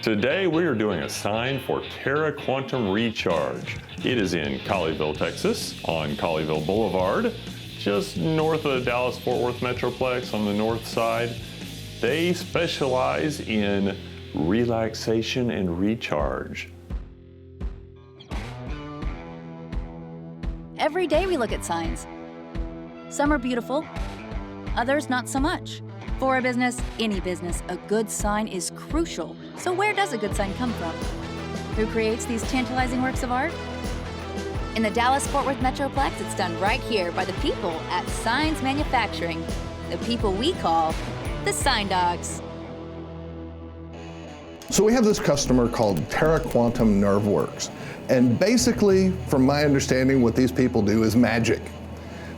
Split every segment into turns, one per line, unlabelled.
Today we are doing a sign for Terra Quantum Recharge. It is in Colleyville, Texas, on Colleyville Boulevard, just north of the Dallas-Fort Worth Metroplex on the north side. They specialize in relaxation and recharge.
Every day we look at signs. Some are beautiful, others not so much. For a business, any business, a good sign is crucial. So where does a good sign come from? Who creates these tantalizing works of art? In the Dallas-Fort Worth Metroplex, it's done right here by the people at Signs Manufacturing, the people we call the Sign Dawgs.
So we have this customer called Terra Quantum Nerveworks. And basically, from my understanding, what these people do is magic.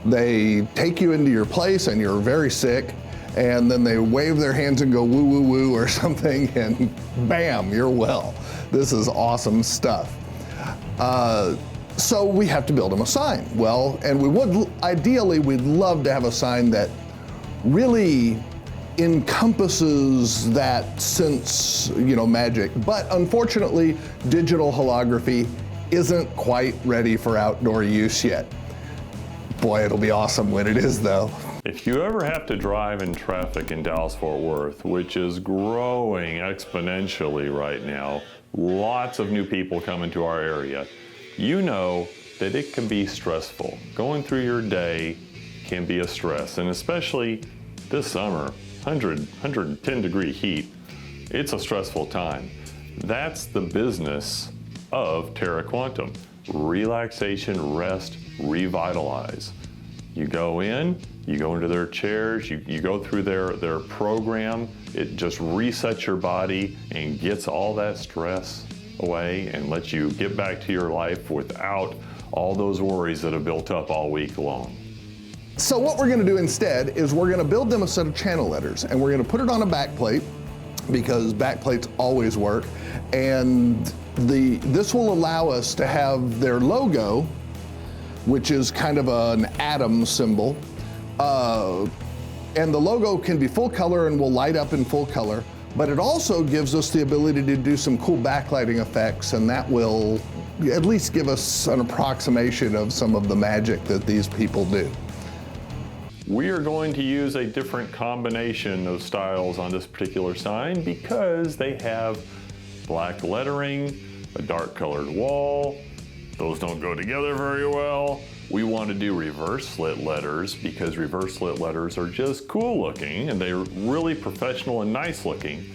They take you into your place and you're very sick, and then they wave their hands and go woo woo woo or something, and bam, you're well. This is awesome stuff. So we have to build them a sign. Well, and ideally, we'd love to have a sign that really encompasses that sense, magic. But unfortunately, digital holography isn't quite ready for outdoor use yet. Boy, it'll be awesome when it is, though.
If you ever have to drive in traffic in Dallas-Fort Worth, which is growing exponentially right now, lots of new people come into our area, you know that it can be stressful. Going through your day can be a stress, and especially this summer, 110 degree heat, it's a stressful time. That's the business of Terra Quantum. Relaxation, rest, revitalize. You go into their chairs, you go through their program. It just resets your body and gets all that stress away and lets you get back to your life without all those worries that have built up all week long.
So what we're gonna do instead is we're gonna build them a set of channel letters, and we're gonna put it on a backplate, because backplates always work, and this will allow us to have their logo, which is kind of an atom symbol, and the logo can be full color and will light up in full color, but it also gives us the ability to do some cool backlighting effects, and that will at least give us an approximation of some of the magic that these people do.
We are going to use a different combination of styles on this particular sign because they have black lettering, a dark colored wall. Those don't go together very well. We want to do reverse slit letters because reverse slit letters are just cool looking and they're really professional and nice looking,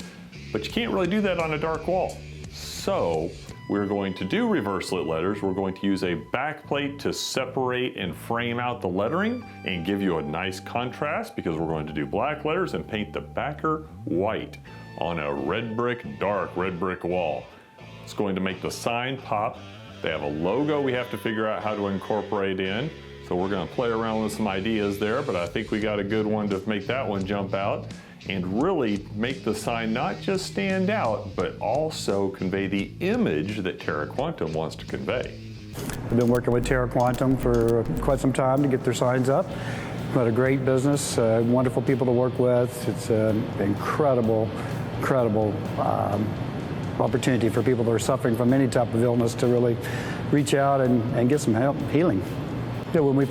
but you can't really do that on a dark wall. So we're going to do reverse slit letters. We're going to use a backplate to separate and frame out the lettering and give you a nice contrast, because we're going to do black letters and paint the backer white on a dark red brick wall. It's going to make the sign pop. They have a logo we have to figure out how to incorporate in. So we're going to play around with some ideas there, but I think we got a good one to make that one jump out and really make the sign not just stand out, but also convey the image that Terra Quantum wants to convey.
I've been working with Terra Quantum for quite some time to get their signs up. What a great business, wonderful people to work with. It's an incredible opportunity for people that are suffering from any type of illness to really reach out and get some help, healing. Yeah, when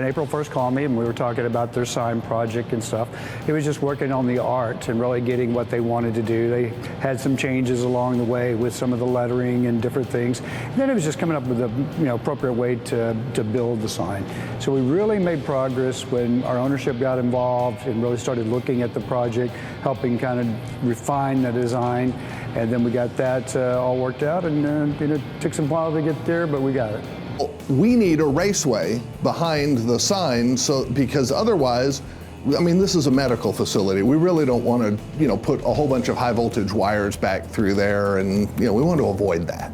April first called me and we were talking about their sign project and stuff, it was just working on the art and really getting what they wanted to do. They had some changes along the way with some of the lettering and different things. And then it was just coming up with the appropriate way to build the sign. So we really made progress when our ownership got involved and really started looking at the project, helping kind of refine the design. And then we got that all worked out, and it took some while to get there, but we got it.
We need a raceway behind the sign, because otherwise, this is a medical facility. We really don't want to, put a whole bunch of high voltage wires back through there, and we want to avoid that.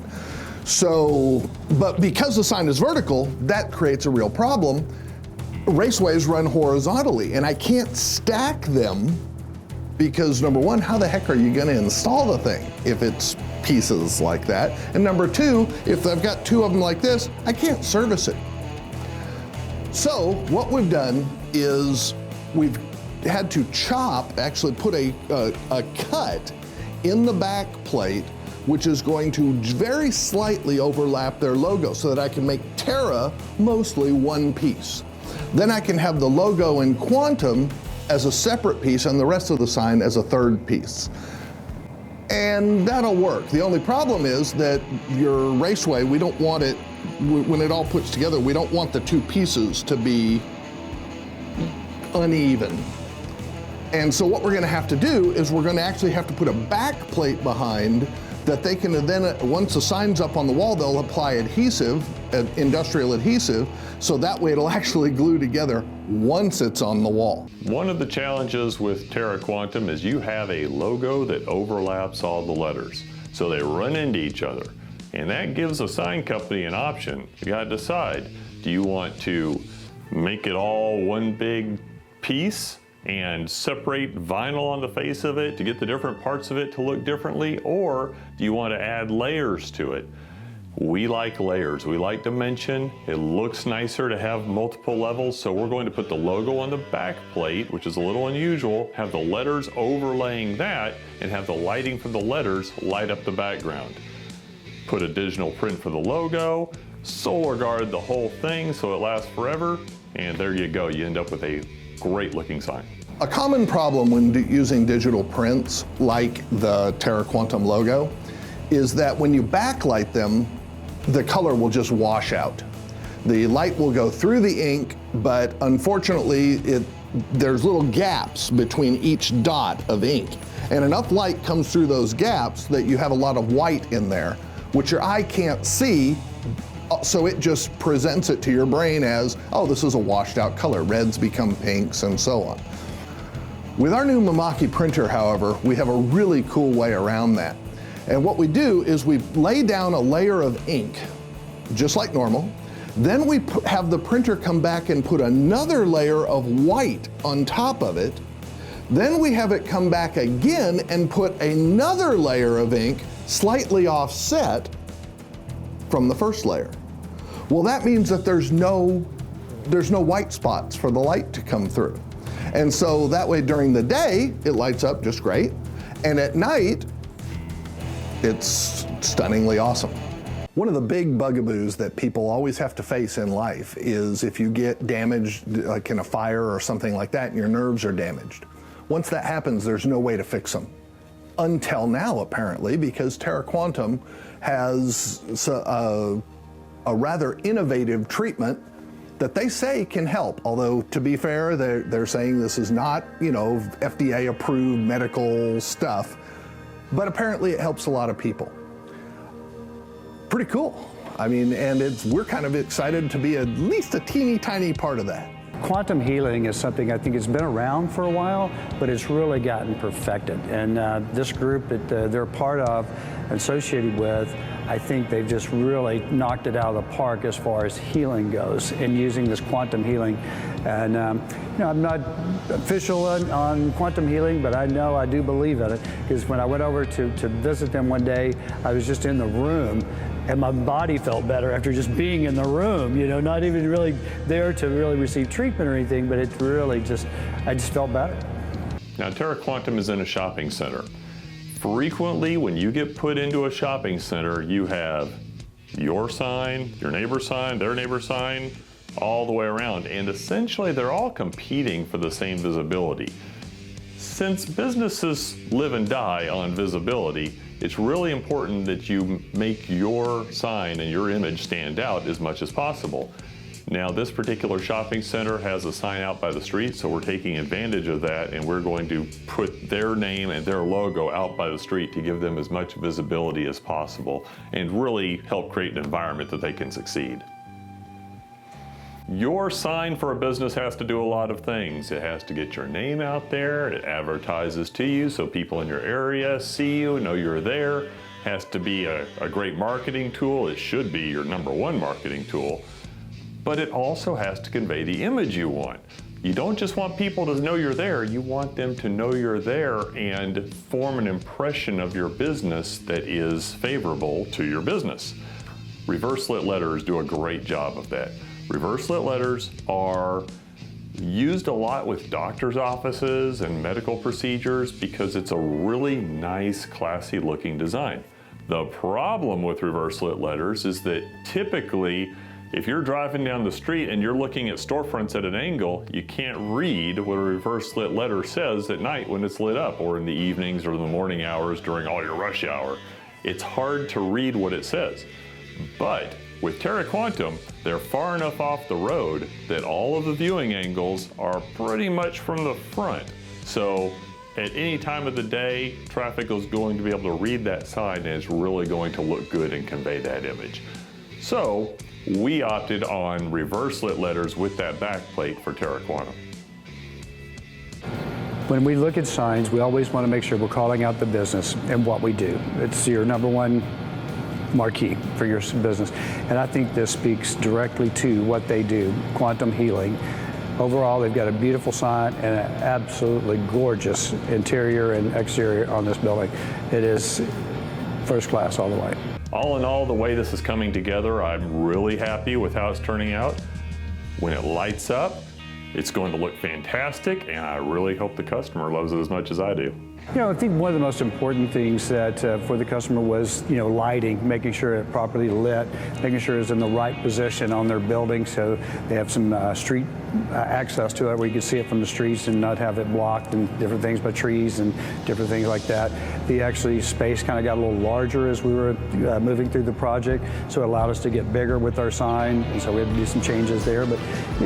So, but because the sign is vertical, that creates a real problem. Raceways run horizontally, and I can't stack them because number one, how the heck are you going to install the thing if it's pieces like that? And number two, if I've got two of them like this, I can't service it. So what we've done is we've had to chop, actually put a cut in the back plate, which is going to very slightly overlap their logo so that I can make Terra mostly one piece. Then I can have the logo in Quantum as a separate piece and the rest of the sign as a third piece. And that'll work. The only problem is that your raceway, we don't want it, when it all puts together, we don't want the two pieces to be uneven. And so what we're going to have to do is we're going to actually have to put a back plate behind that they can then, once the sign's up on the wall, they'll apply adhesive, industrial adhesive, so that way it'll actually glue together once it's on the wall.
One of the challenges with Terra Quantum is you have a logo that overlaps all the letters, so they run into each other. And that gives a sign company an option. You gotta decide, do you want to make it all one big piece and separate vinyl on the face of it to get the different parts of it to look differently, or do you want to add layers to it? We like layers, we like dimension. It looks nicer to have multiple levels, so we're going to put the logo on the back plate, which is a little unusual, have the letters overlaying that, and have the lighting from the letters light up the background. Put a digital print for the logo, solar guard the whole thing so it lasts forever, and there you go, you end up with a great looking sign.
A common problem when using digital prints like the Terra Quantum logo is that when you backlight them, the color will just wash out. The light will go through the ink, but unfortunately there's little gaps between each dot of ink. And enough light comes through those gaps that you have a lot of white in there, which your eye can't see, so it just presents it to your brain as, oh, this is a washed out color. Reds become pinks and so on. With our new Mamaki printer, however, we have a really cool way around that. And what we do is we lay down a layer of ink, just like normal. Then we have the printer come back and put another layer of white on top of it. Then we have it come back again and put another layer of ink slightly offset from the first layer. Well, that means that there's no white spots for the light to come through. And so that way during the day, it lights up just great. And at night, it's stunningly awesome. One of the big bugaboos that people always have to face in life is if you get damaged, like in a fire or something like that, and your nerves are damaged. Once that happens, there's no way to fix them. Until now, apparently, because Terra Quantum has a rather innovative treatment that they say can help. Although, to be fair, they're saying this is not, FDA approved medical stuff, but apparently it helps a lot of people. Pretty cool. I mean, and we're kind of excited to be at least a teeny tiny part of that.
Quantum healing is something I think it's been around for a while, but it's really gotten perfected. And this group that they're part of, associated with, I think they've just really knocked it out of the park as far as healing goes in using this quantum healing. And I'm not official on quantum healing, but I know I do believe in it, because when I went over to visit them one day, I was just in the room, and my body felt better after just being in the room, not even really there to really receive treatment or anything, but it really I just felt better.
Now, Terra Quantum is in a shopping center. Frequently, when you get put into a shopping center, you have your sign, your neighbor's sign, their neighbor's sign, all the way around, and essentially they're all competing for the same visibility. Since businesses live and die on visibility, it's really important that you make your sign and your image stand out as much as possible. Now, this particular shopping center has a sign out by the street, so we're taking advantage of that, and we're going to put their name and their logo out by the street to give them as much visibility as possible and really help create an environment that they can succeed. Your sign for a business has to do a lot of things. It has to get your name out there, it advertises to you so people in your area see you, know you're there. It has to be a great marketing tool. It should be your #1 marketing tool. But it also has to convey the image you want. You don't just want people to know you're there, you want them to know you're there and form an impression of your business that is favorable to your business. Reverse lit letters do a great job of that. Reverse lit letters are Used a lot with doctor's offices and medical procedures because it's a really nice, classy looking design. The problem with reverse lit letters is that typically, if you're driving down the street and you're looking at storefronts at an angle, you can't read what a reverse lit letter says at night when it's lit up, or in the evenings or the morning hours during all your rush hour. It's hard to read what it says. But with Terra Quantum, they're far enough off the road that all of the viewing angles are pretty much from the front. So at any time of the day, traffic is going to be able to read that sign, and it's really going to look good and convey that image. So we opted on reverse lit letters with that backplate for Terra Quantum.
When we look at signs, we always want to make sure we're calling out the business and what we do. It's your number one marquee for your business. And I think this speaks directly to what they do, quantum healing. Overall, they've got a beautiful sign and an absolutely gorgeous interior and exterior on this building. It is first class all the way.
All in all, the way this is coming together, I'm really happy with how it's turning out. When it lights up, it's going to look fantastic, and I really hope the customer loves it as much as I do.
You know, I think one of the most important things that for the customer was, lighting, making sure it properly lit, making sure it's in the right position on their building so they have some street access to it where you can see it from the streets and not have it blocked and different things by trees and different things like that. The actually space kind of got a little larger as we were moving through the project, so it allowed us to get bigger with our sign, and so we had to do some changes there. But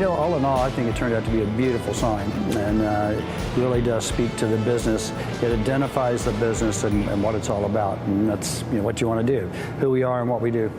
all in all, I think it turned out to be a beautiful sign, and it really does speak to the business. It identifies the business and what it's all about, and that's what you want to do, who we are and what we do.